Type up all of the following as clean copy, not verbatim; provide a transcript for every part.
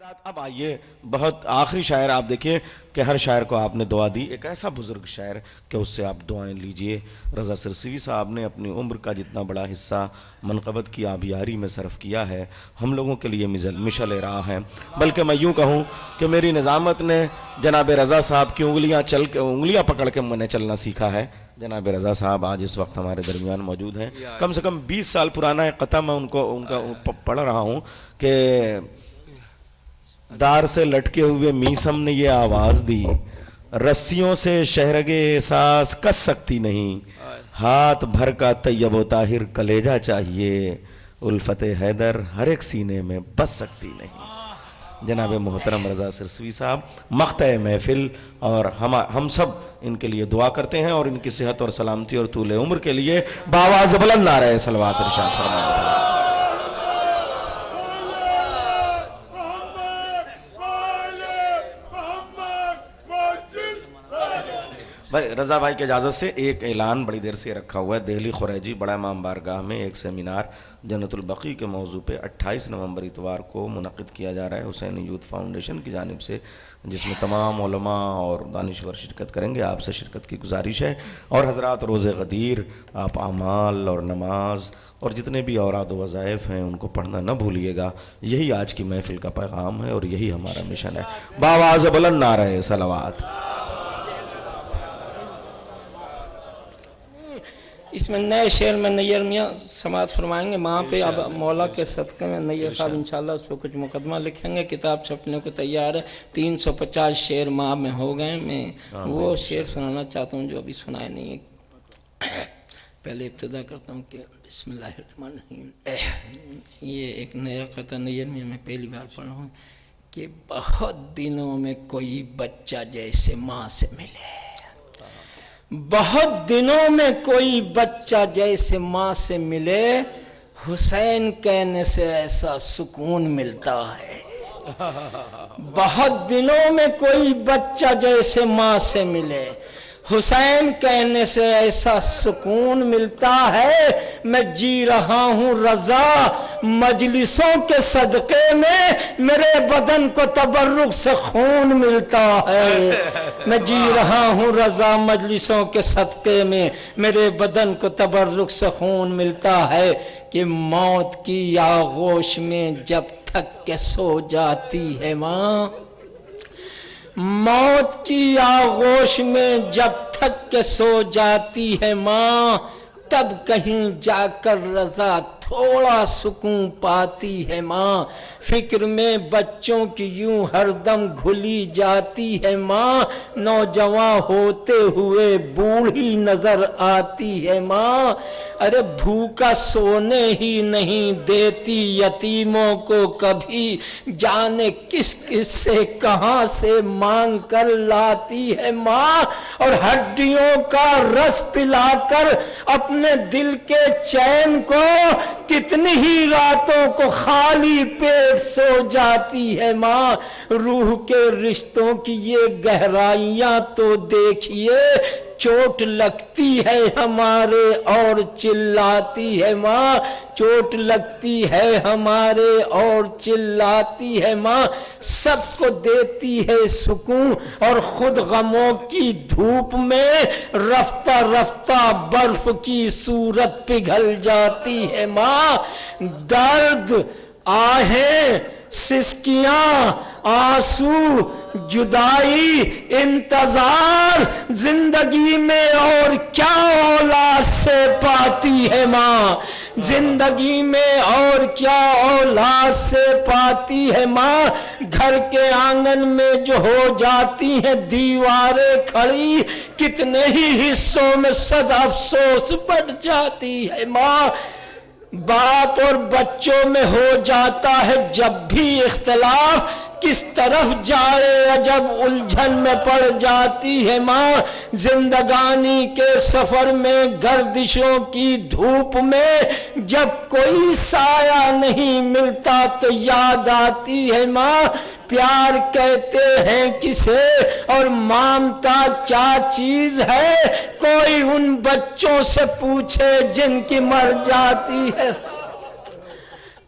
اب آئیے بہت آخری شاعر آپ دیکھیے کہ ہر شاعر کو آپ نے دعا دی، ایک ایسا بزرگ شاعر کہ اس سے آپ دعائیں لیجئے۔ رضا سرسوی صاحب نے اپنی عمر کا جتنا بڑا حصہ منقبت کی آبیاری میں صرف کیا ہے، ہم لوگوں کے لیے مشعل راہ ہیں۔ بلکہ میں یوں کہوں کہ میری نظامت نے جناب رضا صاحب کی انگلیاں پکڑ کے میں نے چلنا سیکھا ہے۔ جناب رضا صاحب آج اس وقت ہمارے درمیان موجود ہیں، کم سے کم 20 سال پرانا ایک قطعہ میں ان کا پڑھ رہا ہوں کہ دار سے لٹکے ہوئے میسم نے یہ آواز دی، رسیوں سے شہرگے احساس کس سکتی نہیں، ہاتھ بھر کا طیب و طاہر کلیجہ چاہیے، الفت حیدر ہر ایک سینے میں بس سکتی نہیں۔ جناب محترم رضا سرسوی صاحب مقطع محفل، اور ہم سب ان کے لیے دعا کرتے ہیں اور ان کی صحت اور سلامتی اور طول عمر کے لیے بآواز بلند نعرہ صلوات ارشاد فرمائیں۔ رضا بھائی کی اجازت سے ایک اعلان بڑی دیر سے رکھا ہوا ہے۔ دہلی خریجی بڑا امام بارگاہ میں ایک سیمینار جنت البقیع کے موضوع پہ 28 نومبر اتوار کو منعقد کیا جا رہا ہے حسین یوتھ فاؤنڈیشن کی جانب سے، جس میں تمام علماء اور دانشور شرکت کریں گے۔ آپ سے شرکت کی گزارش ہے، اور حضرات روزے غدیر آپ اعمال اور نماز اور جتنے بھی اوراد و وظائف ہیں ان کو پڑھنا نہ بھولیے گا۔ یہی آج کی محفل کا پیغام ہے اور یہی ہمارا مشن ہے۔ بآواز بلند نعرہ صلوات۔ اس میں نئے شعر میں نیر میاں سماعت فرمائیں گے، وہاں پہ اب مولا کے صدقے میں نیر صاحب انشاءاللہ اس پہ کچھ مقدمہ لکھیں گے۔ کتاب چھپنے کو تیار ہے، 350 شعر ماہ میں ہو گئے۔ میں وہ شعر سنانا چاہتا ہوں جو ابھی سنائے نہیں ہے۔ پہلے ابتدا کرتا ہوں کہ بسم اللہ الرحمن الرحیم۔ یہ ایک نیا قطعہ نیر میاں میں پہلی بار پڑھ رہا ہوں کہ بہت دنوں میں کوئی بچہ جیسے ماں سے ملے، بہت دنوں میں کوئی بچہ جیسے ماں سے ملے، حسین کہنے سے ایسا سکون ملتا ہے۔ بہت دنوں میں کوئی بچہ جیسے ماں سے ملے، حسین کہنے سے ایسا سکون ملتا ہے، میں جی رہا ہوں رضا مجلسوں کے صدقے میں، میرے بدن کو تبرک سے خون ملتا ہے۔ میں جی رہا ہوں رضا مجلسوں کے صدقے میں، میرے بدن کو تبرک سے خون ملتا ہے، کہ موت کی آغوش میں جب تھک کے سو جاتی ہے ماں، موت کی آغوش میں جب تھک کے سو جاتی ہے ماں، تب کہیں جا کر رضا تھوڑا سکون پاتی ہے ماں، فکر میں بچوں کی یوں ہر دم گھلی جاتی ہے ماں، نوجوان ہوتے ہوئے بوڑھی نظر آتی ہے ماں، ارے بھوکا سونے ہی نہیں دیتی یتیموں کو کبھی، جانے کس کس سے کہاں سے مانگ کر لاتی ہے ماں، اور ہڈیوں کا رس پلا کر اپنے دل کے چین کو کتنی ہی راتوں کو خالی پیٹ سو جاتی ہے ماں، روح کے رشتوں کی یہ گہرائیاں تو دیکھیے، چوٹ لگتی ہے ہمارے اور چلاتی ہے ماں، چوٹ لگتی ہے ہمارے اور چلاتی ہے ماں، سب کو دیتی ہے سکون اور خود غموں کی دھوپ میں رفتہ رفتہ برف کی صورت پگھل جاتی ہے ماں، درد آہیں سسکیاں آنسو جدائی انتظار زندگی میں اور کیا اولاد سے پاتی ہے ماں، زندگی میں اور کیا اولاد سے پاتی ہے ماں، گھر کے آنگن میں جو ہو جاتی ہیں دیواریں کھڑی، کتنے ہی حصوں میں صد افسوس بڑھ جاتی ہے ماں، باپ اور بچوں میں ہو جاتا ہے جب بھی اختلاف، کس طرف جائے جب الجھن میں پڑ جاتی ہے ماں، زندگانی کے سفر میں گردشوں کی دھوپ میں جب کوئی سایہ نہیں ملتا تو یاد آتی ہے ماں، پیار کہتے ہیں کسے اور مانتا کیا چیز ہے، کوئی ان بچوں سے پوچھے جن کی مر جاتی ہے،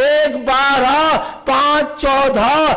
1 12 5 14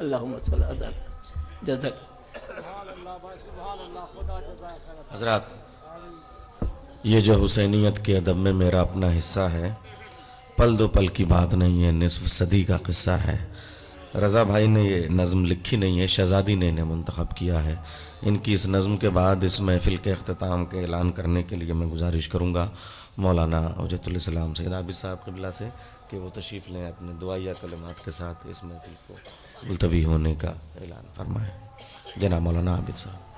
اللہم صلی اللہ علیہ جزاک حضرات، یہ جو حسینیت کے ادب میں میرا اپنا حصہ ہے، پل دو پل کی بات نہیں ہے، نصف صدی کا قصہ ہے۔ رضا بھائی نے یہ نظم لکھی نہیں ہے، شہزادی نے انہیں منتخب کیا ہے۔ ان کی اس نظم کے بعد اس محفل کے اختتام کے اعلان کرنے کے لیے میں گزارش کروں گا مولانا حجت الاسلام سید عابد صاحب قبلہ سے کہ وہ تشریف لیں، اپنے دعائیہ کلمات کے ساتھ اس محفل کو ملتوی ہونے کا اعلان فرمائیں۔ جناب مولانا عابد صاحب۔